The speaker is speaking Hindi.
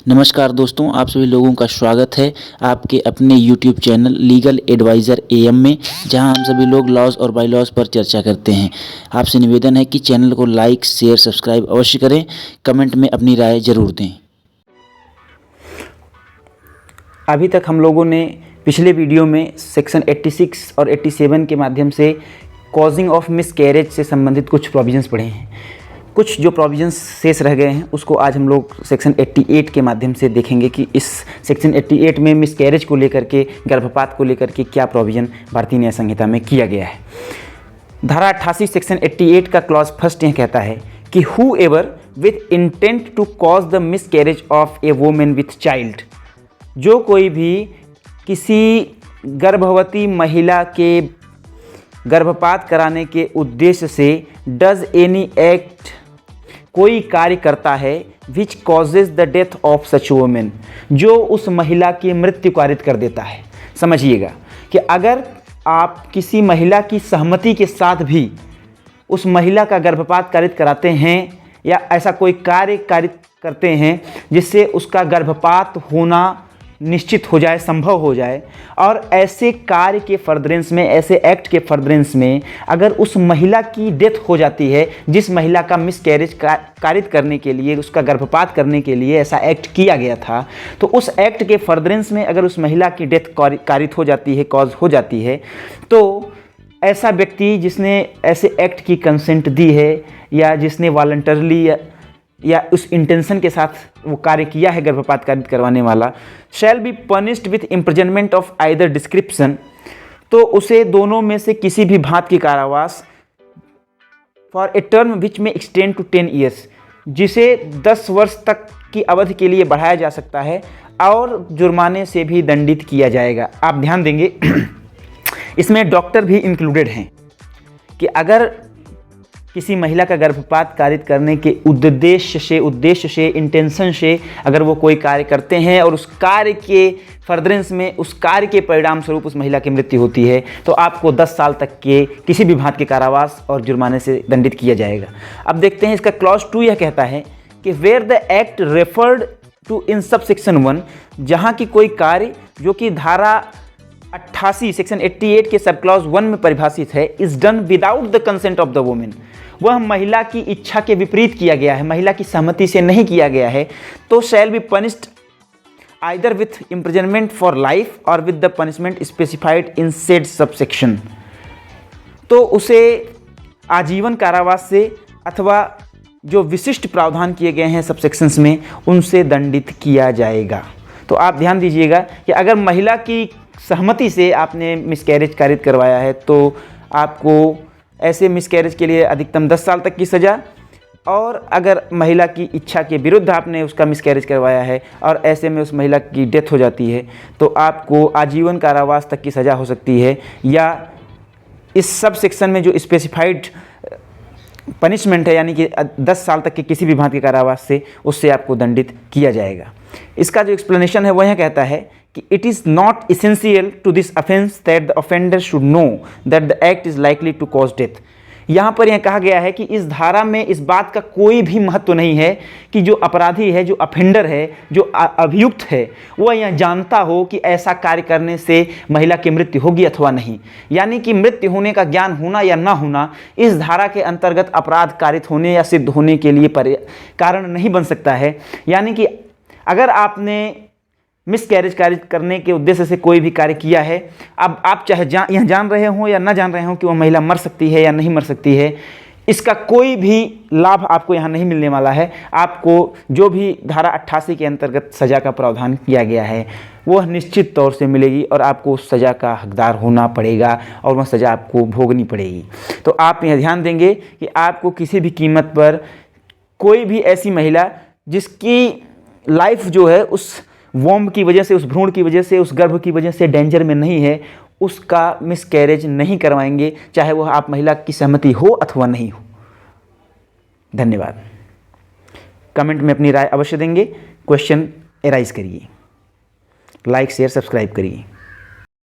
नमस्कार दोस्तों, आप सभी लोगों का स्वागत है आपके अपने YouTube channel legal adviser AM में, जहां हम सभी लोग लॉज और बाय लॉज पर चर्चा करते हैं। आपसे निवेदन है कि चैनल को लाइक, शेयर, सब्सक्राइब अवश्य करें। कमेंट में अपनी राय ज़रूर दें। अभी तक हम लोगों ने पिछले वीडियो में सेक्शन 86 और 87 के माध्यम से कॉजिंग ऑफ मिसकैरेज से संबंधित कुछ प्रोविजंस पढ़े हैं। कुछ जो प्रोविजंस शेष रह गए हैं उसको आज हम लोग सेक्शन 88 के माध्यम से देखेंगे कि इस सेक्शन 88 में मिसकैरेज को लेकर के, गर्भपात को लेकर के क्या प्रोविज़न भारतीय न्याय संहिता में किया गया है। धारा 88 सेक्शन 88 का क्लॉज फर्स्ट यह कहता है कि whoever with intent to cause the miscarriage of a women with child, जो कोई भी किसी गर्भवती महिला के गर्भपात कराने के उद्देश्य से डज एनी एक्ट, कोई कार्य करता है which causes the death of such women, जो उस महिला की मृत्यु कारित कर देता है। समझिएगा कि अगर आप किसी महिला की सहमति के साथ भी उस महिला का गर्भपात कारित कराते हैं या ऐसा कोई कार्य कारित करते हैं जिससे उसका गर्भपात होना निश्चित हो जाए, संभव हो जाए, और ऐसे कार्य के फर्दरेंस में, ऐसे एक्ट के फर्दरेंस में अगर उस महिला की डेथ हो जाती है, जिस महिला का मिसकैरेज कारित करने के लिए, उसका गर्भपात करने के लिए ऐसा एक्ट किया गया था, तो उस एक्ट के फर्दरेंस में अगर उस महिला की डेथ कारित हो जाती है, कॉज हो जाती है, तो ऐसा व्यक्ति जिसने ऐसे एक्ट की कंसेंट दी है या जिसने वॉलंटरली या उस इंटेंशन के साथ वो कार्य किया है गर्भपात कारित करवाने वाला, शैल be punished with imprisonment of either description, तो उसे दोनों में से किसी भी भांत की कारावास फॉर ए टर्म विच में एक्सटेंड टू 10 ईयर्स, जिसे 10 वर्ष तक की अवधि के लिए बढ़ाया जा सकता है और जुर्माने से भी दंडित किया जाएगा। आप ध्यान देंगे इसमें डॉक्टर भी इंक्लूडेड हैं कि अगर किसी महिला का गर्भपात कारित करने के उद्देश्य से इंटेंशन से अगर वो कोई कार्य करते हैं और उस कार्य के फर्दरेंस में, उस कार्य के परिणाम स्वरूप उस महिला की मृत्यु होती है, तो आपको 10 साल तक के किसी भी भांत के कारावास और जुर्माने से दंडित किया जाएगा। अब देखते हैं इसका क्लॉज 2 यह कहता है कि where the act referred to in sub section 1, जहाँ की कोई कार्य जो कि धारा 88 सेक्शन 88 के सब क्लॉज 1 में परिभाषित है, is done without the consent of the women, वह महिला की इच्छा के विपरीत किया गया है, महिला की सहमति से नहीं किया गया है, तो shall be punished either with imprisonment for life और with the punishment specified in said subsection, तो उसे आजीवन कारावास से अथवा जो विशिष्ट प्रावधान किए गए हैं सबसेक्शंस में उनसे दंडित किया जाएगा। तो आप ध्यान दीजिएगा कि अगर महिला की सहमति से आपने मिसकैरेज कारित करवाया है तो आपको ऐसे मिसकैरेज के लिए अधिकतम 10 साल तक की सज़ा, और अगर महिला की इच्छा के विरुद्ध आपने उसका मिसकैरेज करवाया है और ऐसे में उस महिला की डेथ हो जाती है तो आपको आजीवन कारावास तक की सज़ा हो सकती है, या इस सब सेक्शन में जो स्पेसिफाइड पनिशमेंट है यानी कि 10 साल तक के किसी भी भांति के कारावास से, उससे आपको दंडित किया जाएगा। इसका जो एक्सप्लेनेशन है वह यह कहता है कि it is not essential to this offence that the offender should know that the act is likely to cause death. यहाँ पर यह कहा गया है कि इस धारा में इस बात का कोई भी महत्व नहीं है कि जो अपराधी है, जो ऑफेंडर है, जो अभियुक्त है, वह यह जानता हो कि ऐसा कार्य करने से महिला की मृत्यु होगी अथवा नहीं। यानी कि मृत्यु होने का ज्ञान होना या ना होना इस धारा के अंतर्गत अपराध कारित होने या सिद्ध होने के लिए कारण नहीं बन सकता है। यानी कि अगर आपने मिसकैरेज कारित करने के उद्देश्य से कोई भी कार्य किया है, अब आप चाहे यह जान रहे हो या ना जान रहे हो कि वह महिला मर सकती है या नहीं मर सकती है, इसका कोई भी लाभ आपको यहाँ नहीं मिलने वाला है। आपको जो भी धारा 88 के अंतर्गत सज़ा का प्रावधान किया गया है वह निश्चित तौर से मिलेगी और आपको उस सज़ा का हकदार होना पड़ेगा और वह सज़ा आपको भोगनी पड़ेगी। तो आप यह ध्यान देंगे कि आपको किसी भी कीमत पर कोई भी ऐसी महिला जिसकी लाइफ जो है उस वॉम्ब की वजह से, उस भ्रूण की वजह से, उस गर्भ की वजह से डेंजर में नहीं है, उसका मिसकैरेज नहीं करवाएंगे, चाहे वह आप महिला की सहमति हो अथवा नहीं हो। धन्यवाद। कमेंट में अपनी राय अवश्य देंगे, क्वेश्चन एराइज करिए, लाइक शेयर सब्सक्राइब करिए।